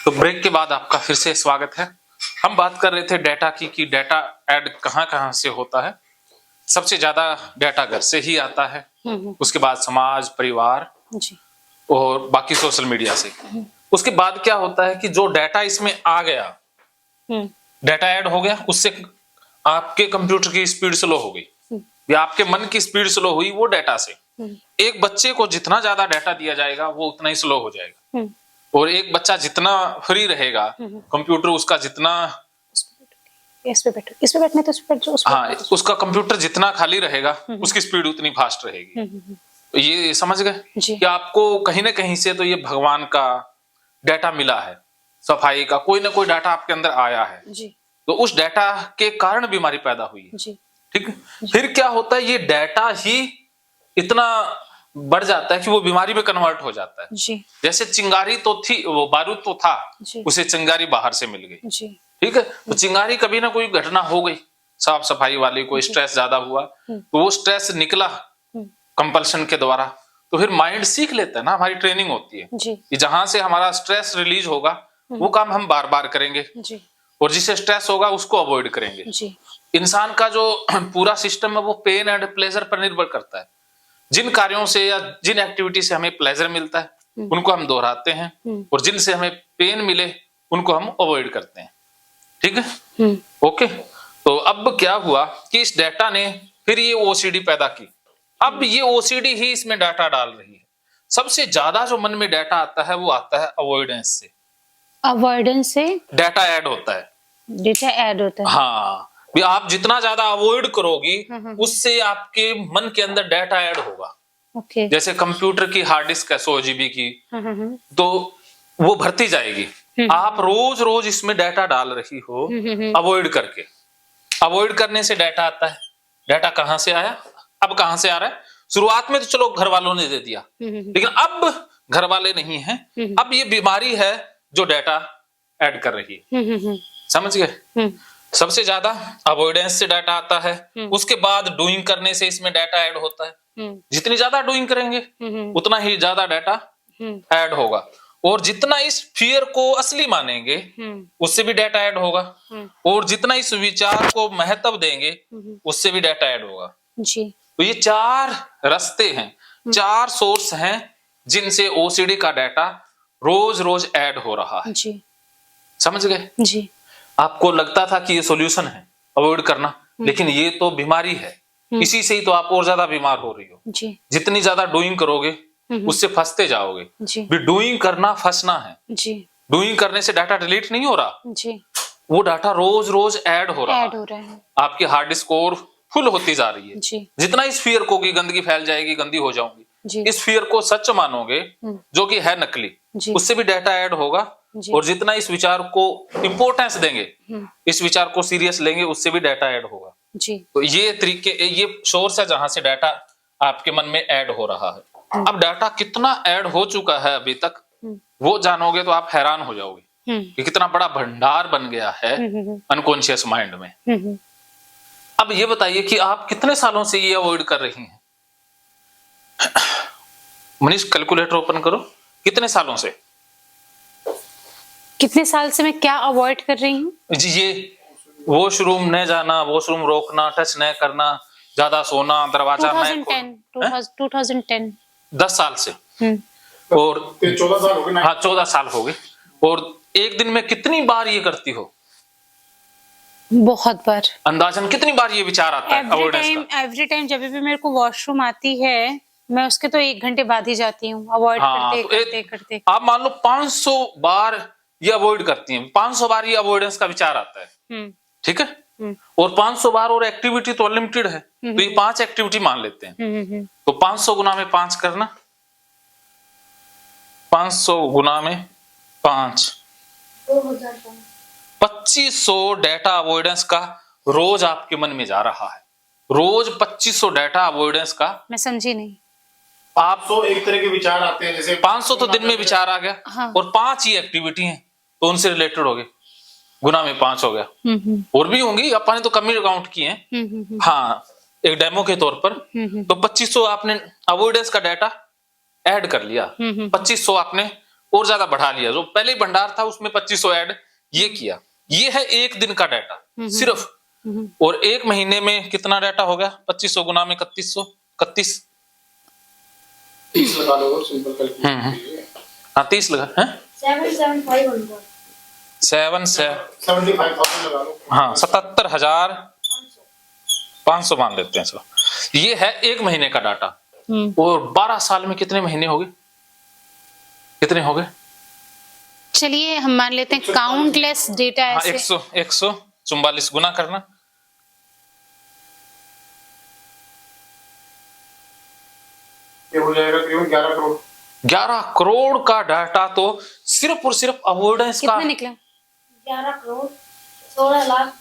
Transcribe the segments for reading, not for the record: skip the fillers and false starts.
तो ब्रेक के बाद आपका फिर से स्वागत है। हम बात कर रहे थे डाटा की कि डाटा ऐड कहाँ-कहाँ से होता है। सबसे ज्यादा डाटा घर से ही आता है, उसके बाद समाज, परिवार जी। और बाकी सोशल मीडिया से। उसके बाद क्या होता है कि जो डाटा इसमें आ गया, डाटा ऐड हो गया, उससे आपके कंप्यूटर की स्पीड स्लो हो गई या आपके मन की स्पीड स्लो हुई वो डाटा से। एक बच्चे को जितना ज्यादा डाटा दिया जाएगा वो उतना ही स्लो हो जाएगा, और एक बच्चा जितना फ्री रहेगा, कंप्यूटर उसका जितना इस पे बैठने तो हाँ, उसका कंप्यूटर जितना खाली रहेगा उसकी स्पीड उतनी फास्ट रहेगी। ये समझ गए कि आपको कहीं ना कहीं से तो ये भगवान का डाटा मिला है, सफाई का कोई ना कोई डाटा आपके अंदर आया है जी। तो उस डाटा के कारण बीमारी पैदा हुई है जी। ठीक है। फिर क्या होता है, ये डाटा ही इतना बढ़ जाता है कि वो बीमारी में कन्वर्ट हो जाता है जी। जैसे चिंगारी तो थी, वो बारूद तो था, उसे चिंगारी बाहर से मिल गई ठीक है। तो चिंगारी कभी ना कोई घटना हो गई, साफ सफाई वाली, कोई स्ट्रेस ज्यादा हुआ तो वो स्ट्रेस निकला कंपल्शन के द्वारा, तो फिर माइंड सीख लेता है ना, हमारी ट्रेनिंग होती है कि जहां से हमारा स्ट्रेस रिलीज होगा वो काम हम बार बार करेंगे और जिससे स्ट्रेस होगा उसको अवॉइड करेंगे। इंसान का जो पूरा सिस्टम है वो पेन एंड प्लेजर पर निर्भर करता है। जिन कार्यों से या जिन एक्टिविटी से हमें प्लेजर मिलता है उनको हम दोहराते हैं और जिनसे हमें पेन मिले उनको हम अवॉइड करते हैं, ठीक है। ओके, तो अब क्या हुआ कि इस डाटा ने फिर ये ओसीडी पैदा की। अब ये ओसीडी ही इसमें डाटा डाल रही है। सबसे ज्यादा जो मन में डाटा आता है वो आता है अवॉइडेंस से। अवॉइडेंस से डाटा ऐड होता है, डाटा ऐड होता है। हाँ, भी आप जितना ज्यादा अवॉइड करोगी उससे आपके मन के अंदर डाटा ऐड होगा। ओके। जैसे कंप्यूटर की हार्ड डिस्क है 100 GB की, तो वो भरती जाएगी। आप रोज रोज इसमें डाटा डाल रही हो अवॉइड करके। अवॉइड करने से डाटा आता है। डाटा कहां से आया, अब कहां से आ रहा है? शुरुआत में तो चलो घर वालों ने दे दिया, लेकिन अब घर वाले नहीं हैं, अब ये बीमारी है जो डाटा ऐड कर रही है। समझ गए? सबसे ज्यादा अवॉइडेंस से डाटा आता है, उसके बाद डूइंग करने से इसमें डाटा ऐड होता है। जितनी ज्यादा डूइंग करेंगे उतना ही ज्यादा डाटा ऐड होगा, और जितना इस फियर को असली मानेंगे उससे भी डाटा ऐड होगा, और जितना इस विचार को महत्व देंगे उससे भी डाटा ऐड होगा जी। तो ये 4 रास्ते हैं, 4 सोर्स हैं जिनसे ओसीडी का डाटा रोज रोज ऐड हो रहा है जी। समझ गए जी। आपको लगता था कि ये सॉल्यूशन है अवॉइड करना, लेकिन ये तो बीमारी है। इसी से ही तो आप और ज्यादा बीमार हो रही हो जी। जितनी ज्यादा डूइंग करोगे उससे फंसते जाओगे जी। भी डूइंग करना फंसना है जी। डूइंग करने से डाटा डिलीट नहीं हो रहा जी, वो डाटा रोज रोज ऐड हो रहा है। आपकी हार्ड डिस्क और फुल होती जा रही है जी। जितना इस फियर को की गंदगी फैल जाएगी, गंदी हो जाऊंगी जी। इस फियर को सच मानोगे जो कि है नकली, उससे भी डाटा ऐड होगा, और जितना इस विचार को इंपोर्टेंस देंगे, इस विचार को सीरियस लेंगे, उससे भी डाटा ऐड होगा जी। तो ये तरीके, ये सोर्स है जहां से डाटा आपके मन में ऐड हो रहा है। अब डाटा कितना ऐड हो चुका है अभी तक वो जानोगे तो आप हैरान हो जाओगे कि कितना बड़ा भंडार बन गया है अनकॉन्शियस माइंड में। अब ये बताइए कि आप कितने सालों से ये अवॉइड कर रही हैं? मनीष कैलकुलेटर ओपन करो, कितने सालों से? कितने साल से मैं क्या अवॉइड कर रही हूँ जी? ये वॉशरूम न जाना, वॉशरूम रोकना, टच न करना, ज्यादा सोना, दरवाजा 2010 10 साल से, और 14 साल हो गए। हाँ 14 साल हो गए। और एक दिन में कितनी बार ये करती हो? बहुत बार। अंदाजन कितनी बार ये विचार आता है अवॉइडेंस का? एवरी टाइम जब भी मेरे को वॉशरूम आती है मैं उसके तो 1 घंटे बाद ही जाती हूँ अवॉइड करते। आप मान लो 500 बार ये अवॉइड करती हैं, 500 बार ये अवॉइडेंस का विचार आता है, ठीक है। और 500 बार, और एक्टिविटी तो अनलिमिटेड है, तो ये 5 एक्टिविटी मान लेते हैं। तो 500 गुना में 5 करना, 500 गुना में 5, 2500 डाटा अवॉइडेंस का रोज आपके मन में जा रहा है। रोज 2500 डाटा अवॉइडेंस का। मैं समझी नहीं। आप 100 एक तरह के विचार आते हैं, जैसे 500 तो दिन में विचार आ गया, हाँ। और 5 ही एक्टिविटी हैं तो उनसे रिलेटेड हो गए, गुना में 5 हो गया। और भी होंगी, अपन तो कम ही काउंट किए हैं, हाँ, एक डेमो के तौर पर। तो 2500 आपने अवॉइडेंस का डाटा ऐड कर लिया, 2500 आपने और ज्यादा बढ़ा लिया, जो पहले ही भंडार था उसमें 2500 ऐड ये किया। ये है एक दिन का डाटा सिर्फ, और एक महीने में कितना डाटा हो गया? 2500 गुना में 3100, 31 30 लगा लो, सिंपल कैलकुलेशन। हाँ 30 लगा है, 77500 75,000 लगा लो। हाँ 77,500 मान लेते हैं। चलो ये है एक महीने का डाटा, और 12 साल में कितने महीने हो गए? कितने हो गए? चलिए हम मान लेते हैं काउंटलेस डेटा हाँ ऐसे। 144 गुना करना, ये हो जाएगा करीबन 11 करोड़। 11 करोड़ का डाटा तो सिर्फ और सिर्फ अवॉइडेंस का। कितना निकला? 11 करोड़ 16 लाख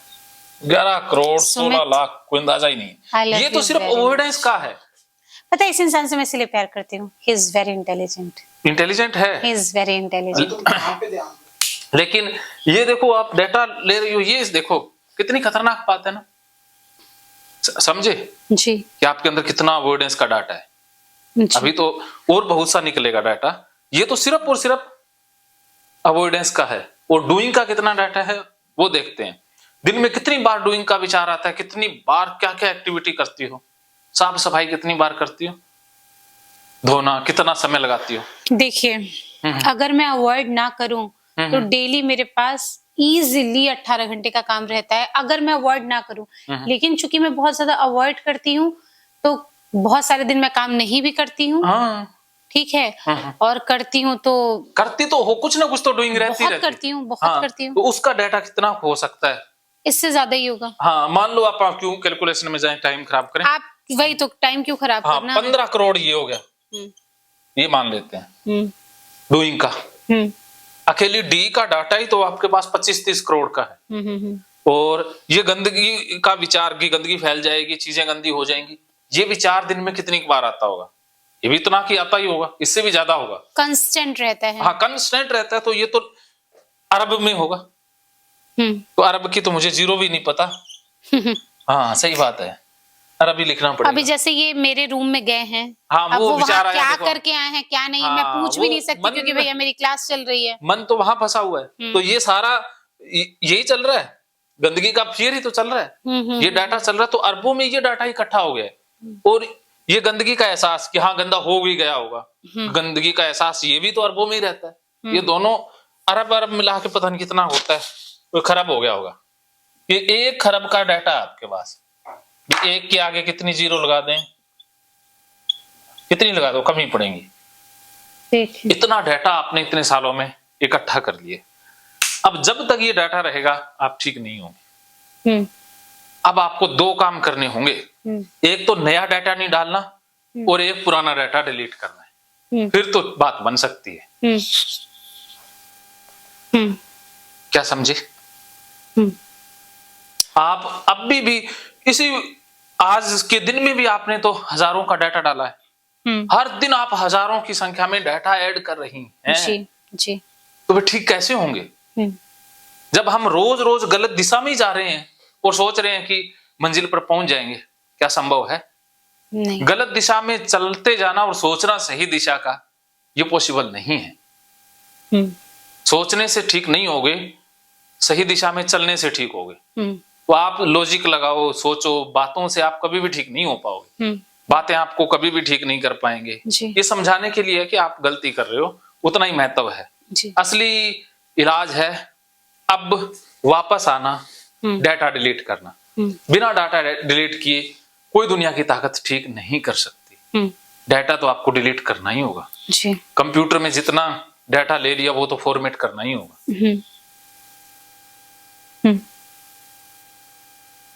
11 करोड़ 16 सुमित, लाख, कोई अंदाजा ही I नहीं। love ये तो you सिर्फ very अवॉइडेंस का है। पता है इस इंसान से मैं इसलिए प्यार करती हूँ, he is very intelligent, intelligent ही है, इज वेरी इंटेलिजेंट। लेकिन ये देखो आप डाटा ले रही हो, ये देखो कितनी खतरनाक बात है ना। समझे जी कि आपके अंदर कितना अवॉइडेंस का डाटा है। जी। अभी तो और बहुत सा निकलेगा डाटा, ये तो सिर्फ और सिर्फ अवॉइडेंस का है। और डूइंग का कितना डाटा है वो देखते हैं। दिन में कितनी बार डूइंग का विचार आता है, कितनी बार क्या क्या एक्टिविटी करती हो, साफ सफाई कितनी बार करती हो, धोना कितना समय लगाती हो। देखिए अगर मैं अवॉइड ना करूं तो डेली मेरे पास इजीली 18 घंटे का काम रहता है, अगर मैं अवॉइड ना करूं। लेकिन चूंकि मैं बहुत ज्यादा अवॉइड करती हूँ तो बहुत सारे दिन मैं काम नहीं भी करती हूँ, हाँ ठीक है, और करती हूँ तो करती तो हो, कुछ ना कुछ तो डूइंग रहती बहुत रहती। करती हूँ, बहुत हाँ, करती हूँ। तो उसका डाटा कितना हो सकता है? इससे ज्यादा ही होगा। हाँ मान लो आप क्यों कैलकुलेशन में जाए, टाइम खराब करें। आप वही तो टाइम क्यों खराब हाँ करना। 15 करोड़ ये हो गया, हम्म, ये मान लेते हैं हम्म, डूइंग का। हम्म, अकेली डी का डाटा ही तो आपके पास 25-30 करोड़ का है। और ये गंदगी का विचार की गंदगी फैल जाएगी, चीजें गंदी हो जाएंगी, ये विचार दिन में कितनी बार आता होगा? ये भी इतना की आता ही होगा, इससे भी ज्यादा होगा। कंस्टेंट रहता है। हाँ कंस्टेंट रहता है, तो ये तो अरब में होगा। तो अरब की तो मुझे जीरो भी नहीं पता। हाँ सही बात है, अरबी लिखना पड़ेगा। अभी जैसे ये मेरे रूम में गए हैं, हाँ, अब वो वो विचार वहाँ आया, क्या देखो। करके आए हैं क्या नहीं, हाँ, मैं पूछ भी नहीं सकती मन क्योंकि में- भैया मेरी क्लास चल रही है। मन तो वहां फंसा हुआ है। तो ये सारा यही चल रहा है, गंदगी का फिर ही तो चल रहा है। ये डाटा चल रहा है, तो अरबों में ये डाटा इकट्ठा हो गया है। और ये गंदगी का एहसास कि हाँ गंदा हो भी गया होगा, गंदगी का एहसास ये भी तो अरबों में ही रहता है। ये दोनों अरब अरब मिला के पता नहीं कितना होता है, तो खराब हो गया होगा। ये 1 खरब का डाटा है आपके पास, एक के आगे कितनी जीरो लगा दें, कितनी लगा दो कम ही पड़ेंगी। देखिए इतना डाटा आपने इतने सालों में इकट्ठा कर लिए। अब जब तक ये डाटा रहेगा आप ठीक नहीं होंगे। अब आपको 2 काम करने होंगे, एक तो नया डाटा नहीं डालना और एक पुराना डाटा डिलीट करना है, फिर तो बात बन सकती है। क्या समझे? आप अब भी इसी आज के दिन में भी आपने तो हजारों का डाटा डाला है। हर दिन आप हजारों की संख्या में डाटा ऐड कर रही हैं। जी जी। तो वे ठीक कैसे होंगे जब हम रोज रोज गलत दिशा में ही जा रहे हैं और सोच रहे हैं कि मंजिल पर पहुंच जाएंगे? क्या संभव है? नहीं। गलत दिशा में चलते जाना और सोचना सही दिशा का, ये पॉसिबल नहीं है। सोचने से ठीक नहीं होगे, सही दिशा में चलने से ठीक होगे। तो आप लॉजिक लगाओ, सोचो, बातों से आप कभी भी ठीक नहीं हो पाओगे। बातें आपको कभी भी ठीक नहीं कर पाएंगे। ये समझाने के लिए कि आप गलती कर रहे हो, उतना ही महत्व है। असली इलाज है अब वापस आना, डाटा डिलीट करना। बिना डाटा डिलीट किए कोई दुनिया की ताकत ठीक नहीं कर सकती। डाटा तो आपको डिलीट करना ही होगा। कंप्यूटर में जितना डाटा ले लिया वो तो फॉर्मेट करना ही होगा।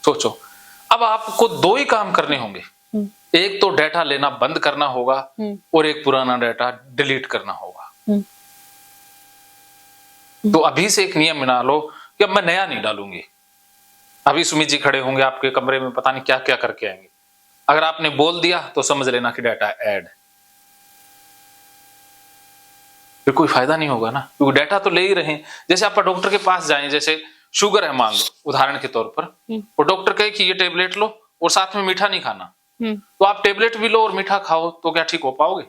सोचो, अब आपको 2 ही काम करने होंगे, एक तो डाटा लेना बंद करना होगा और एक पुराना डाटा डिलीट करना होगा। तो अभी से एक नियम बना लो कि अब मैं नया नहीं डालूंगी। अभी सुमित जी खड़े होंगे आपके कमरे में, पता नहीं क्या क्या करके आएंगे। अगर आपने बोल दिया तो समझ लेना कि डाटा ऐड, फिर कोई फायदा नहीं होगा ना, क्योंकि डाटा तो ले ही रहे हैं। जैसे आप डॉक्टर के पास जाएं, जैसे शुगर है मान लो उदाहरण के तौर पर, और डॉक्टर कहे कि ये टेबलेट लो और साथ में मीठा नहीं खाना, तो आप टेबलेट भी लो और मीठा खाओ तो क्या ठीक हो पाओगे?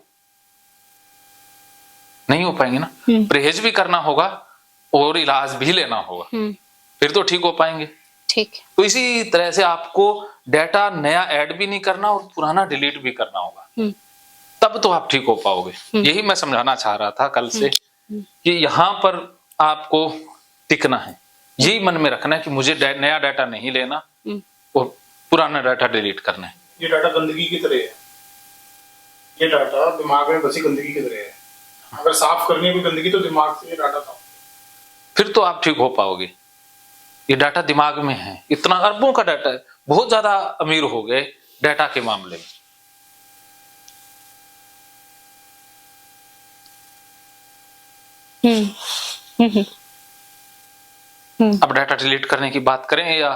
नहीं हो पाएंगे ना। परहेज भी करना होगा और इलाज भी लेना होगा, फिर तो ठीक हो पाएंगे। ठीक। तो इसी तरह से आपको डाटा नया ऐड भी नहीं करना और पुराना डिलीट भी करना होगा, तब तो आप ठीक हो पाओगे। यही मैं समझाना चाह रहा था कल से कि यहाँ पर आपको टिकना है, यही मन में रखना है कि मुझे नया डाटा नहीं लेना और पुराना डाटा डिलीट करना है। ये डाटा गंदगी की तरह है, ये डाटा दिमाग में बसी गंदगी की तरह है। अगर साफ करनी है कोई गंदगी तो दिमाग से ये डाटा साफ, फिर तो आप ठीक हो पाओगे। ये डाटा दिमाग में है, इतना अरबों का डाटा है, बहुत ज्यादा अमीर हो गए डाटा के मामले में। अब डाटा डिलीट करने की बात करें या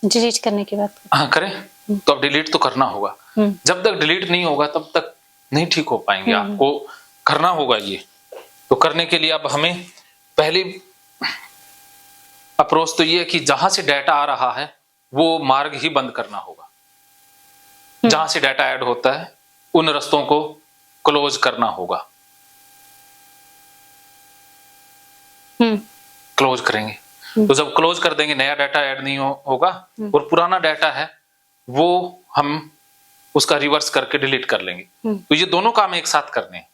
डिलीट करने की बात हाँ करें, तो अब डिलीट तो करना होगा। जब तक डिलीट नहीं होगा तब तक नहीं ठीक हो पाएंगे, आपको करना होगा ये। तो करने के लिए अब हमें पहली अप्रोच तो ये है कि जहां से डाटा आ रहा है वो मार्ग ही बंद करना होगा। जहां से डाटा ऐड होता है उन रास्तों को क्लोज करना होगा। क्लोज करेंगे तो जब क्लोज कर देंगे नया डाटा ऐड नहीं होगा और पुराना डाटा है वो हम उसका रिवर्स करके डिलीट कर लेंगे। तो ये दोनों काम एक साथ करने हैं,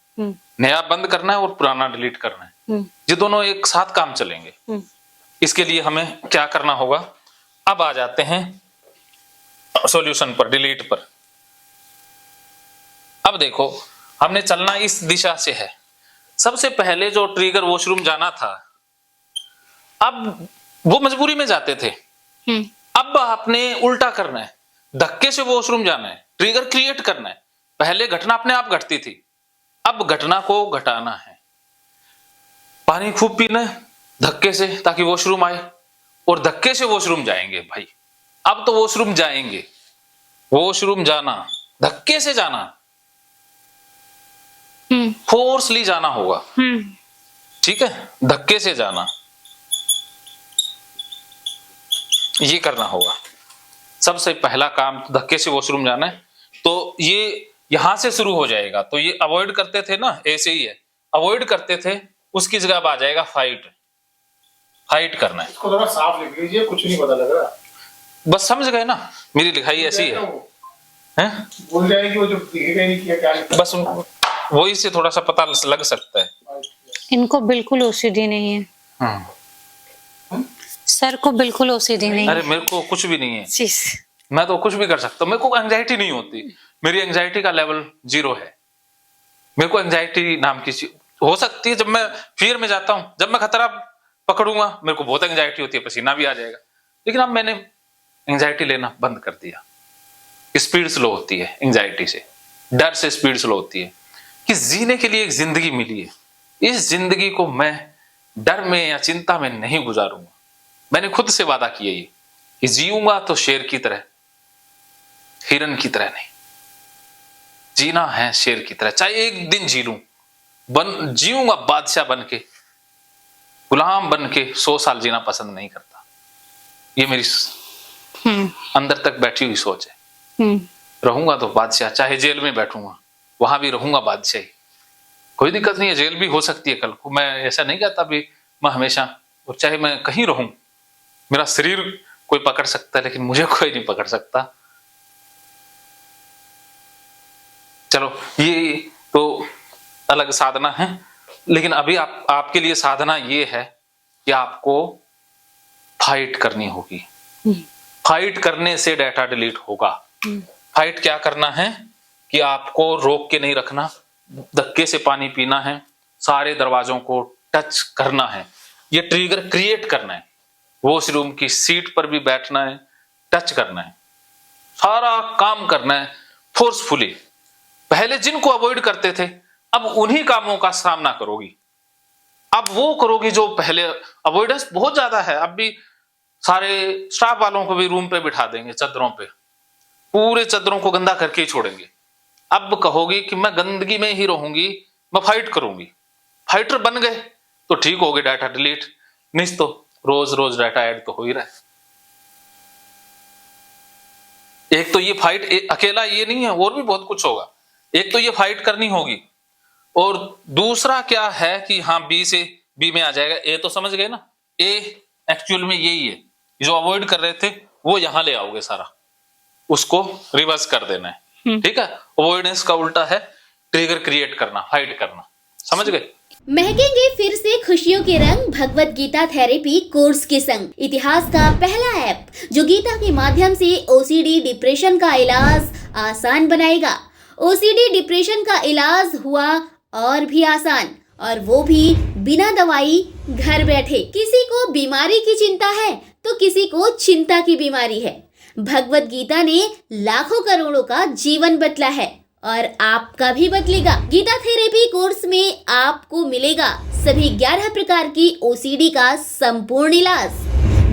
नया बंद करना है और पुराना डिलीट करना है, ये दोनों एक साथ काम चलेंगे। इसके लिए हमें क्या करना होगा, अब आ जाते हैं सॉल्यूशन पर, डिलीट पर। अब देखो हमने चलना इस दिशा से है। सबसे पहले जो ट्रिगर वॉशरूम जाना था, अब वो मजबूरी में जाते थे, अब आपने उल्टा करना है, धक्के से वॉशरूम जाना है, ट्रिगर क्रिएट करना है। पहले घटना अपने आप घटती थी, अब घटना को घटाना है। पानी खूब पीना है धक्के से ताकि वॉशरूम आए, और धक्के से वॉशरूम जाएंगे भाई। अब तो वॉशरूम जाएंगे, वॉशरूम जाना धक्के से जाना, फोर्सली जाना होगा, ठीक है, धक्के से जाना, ये करना होगा। सबसे पहला काम तो धक्के से वॉशरूम जाना है। तो ये यहां से शुरू हो जाएगा। तो ये अवॉइड करते थे ना, ऐसे ही है, अवॉइड करते थे, उसकी जगह अब आ जाएगा फाइट। फाइट करना है। इसको थोड़ा साफ लिख लीजिए, कुछ नहीं पता लग रहा। बस समझ गए ना, मेरी लिखाई ऐसी है, हैं? भूल जाएगी वो जो दिखेगा नहीं किया क्या लिखा। बस वही से थोड़ा सा पता लग सकता है। इनको बिल्कुल ओसीडी नहीं है। सर को बिल्कुल ओसीडी नहीं है। अरे मेरे को कुछ भी नहीं है, चीज मैं तो कुछ भी कर सकता हूँ। मेरे को एंजाइटी नहीं होती, मेरी एंजाइटी का लेवल 0 है। मेरे को एंजाइटी नाम की चीज हो सकती है जब मैं फियर में जाता हूँ, जब मैं खतरा पकड़ूंगा मेरे को बहुत एंजाइटी होती है, पसीना भी आ जाएगा। लेकिन अब मैंने एंजाइटी लेना बंद कर दिया। स्पीड स्लो होती है एंजाइटी से, डर से स्पीड स्लो होती है। कि जीने के लिए एक जिंदगी मिली है, इस जिंदगी को मैं डर में या चिंता में नहीं गुजारूंगा। मैंने खुद से वादा किया ये कि जीऊंगा तो शेर की तरह, हिरन की तरह नहीं। जीना है शेर की तरह, चाहे एक दिन जी लूं, जीऊंगा बादशाह बन के, गुलाम बन के 100 साल जीना पसंद नहीं करता। ये मेरी अंदर तक बैठी हुई सोच है। रहूंगा तो बादशाह, चाहे जेल में बैठूंगा वहां भी रहूंगा बादशाह। कोई दिक्कत नहीं है, जेल भी हो सकती है कल को। मैं ऐसा नहीं कहता भी मैं हमेशा, और चाहे मैं कहीं रहूं, मेरा शरीर कोई पकड़ सकता है लेकिन मुझे कोई नहीं पकड़ सकता। चलो ये तो अलग साधना है, लेकिन अभी आपके लिए साधना ये है कि आपको फाइट करनी होगी। फाइट करने से डाटा डिलीट होगा। फाइट क्या करना है कि आपको रोक के नहीं रखना, धक्के से पानी पीना है, सारे दरवाजों को टच करना है, ये ट्रिगर क्रिएट करना है, वॉशरूम की सीट पर भी बैठना है, टच करना है, सारा काम करना है फोर्सफुली। पहले जिनको अवॉइड करते थे अब उन्हीं कामों का सामना करोगी। अब वो करोगी जो पहले, अवॉइडेंस बहुत ज्यादा है। अब भी सारे स्टाफ वालों को भी रूम पे बिठा देंगे, चद्दरों पे, पूरे चद्दरों को गंदा करके ही छोड़ेंगे। अब कहोगी कि मैं गंदगी में ही रहूंगी, मैं फाइट करूंगी। फाइटर बन गए तो ठीक हो गए, डाटा डिलीट, नहीं तो रोज रोज डाटा ऐड तो हो ही रहा है। एक तो ये फाइट अकेला ये नहीं है, और भी बहुत कुछ होगा। एक तो ये फाइट करनी होगी, और दूसरा क्या है कि हाँ बी से बी में आ जाएगा, ए तो समझ गए ना, ए एक्चुअल में यही है, जो अवॉइड कर रहे थे वो यहां ले आओगे, सारा उसको रिवर्स कर देना है। ठीक है, अवॉइडेंस का उल्टा है ट्रिगर क्रिएट करना, हाइड करना, समझ गए। महकेंगे फिर से खुशियों के रंग भगवत गीता थेरेपी कोर्स के संग। इतिहास का पहला ऐप जो गीता के माध्यम से ओसीडी डिप्रेशन का इलाज आसान बनाएगा। ओसीडी डिप्रेशन का इलाज हुआ और भी आसान, और वो भी बिना दवाई, घर बैठे। किसी को बीमारी की चिंता है तो किसी को चिंता की बीमारी है। भगवत गीता ने लाखों करोड़ों का जीवन बदला है और आपका भी बदलेगा। गीता थेरेपी कोर्स में आपको मिलेगा सभी 11 प्रकार की ओसीडी का संपूर्ण इलाज,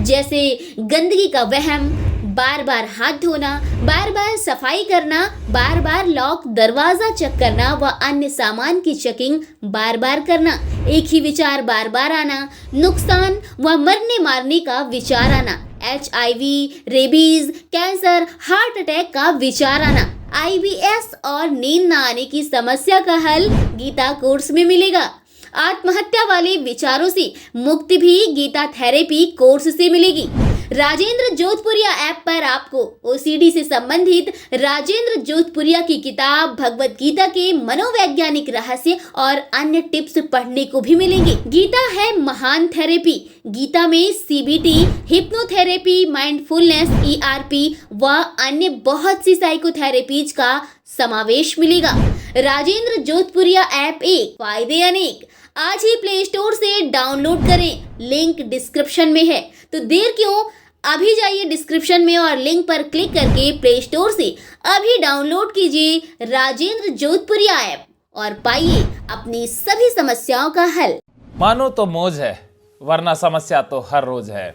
जैसे गंदगी का वहम, बार बार हाथ धोना, बार बार सफाई करना, बार बार लॉक दरवाजा चेक करना व अन्य सामान की चेकिंग बार बार करना, एक ही विचार बार बार आना, नुकसान व मरने मारने का विचार आना, HIV, rabies, cancer, heart attack का विचार आना, IBS और नींद न आने की समस्या का हल गीता कोर्स में मिलेगा। आत्महत्या वाले विचारों से मुक्ति भी गीता थेरेपी कोर्स से मिलेगी। राजेंद्र जोधपुरिया ऐप पर आपको ओसीडी से संबंधित राजेंद्र जोधपुरिया की किताब भगवत गीता के मनोवैज्ञानिक रहस्य और अन्य टिप्स पढ़ने को भी मिलेंगे। गीता है महान थेरेपी। गीता में CBT, हिप्नोथेरेपी, माइंडफुलनेस, ERP व अन्य बहुत सी साइकोथेरेपीज का समावेश मिलेगा। राजेंद्र जोधपुरिया ऐप एक, फायदे अनेक। आज ही प्ले स्टोर से डाउनलोड करें, लिंक डिस्क्रिप्शन में है। तो देर क्यों, अभी जाइए डिस्क्रिप्शन में और लिंक पर क्लिक करके प्ले स्टोर से अभी डाउनलोड कीजिए राजेंद्र जोधपुरिया ऐप और पाइए अपनी सभी समस्याओं का हल। मानो तो मौज है, वरना समस्या तो हर रोज है।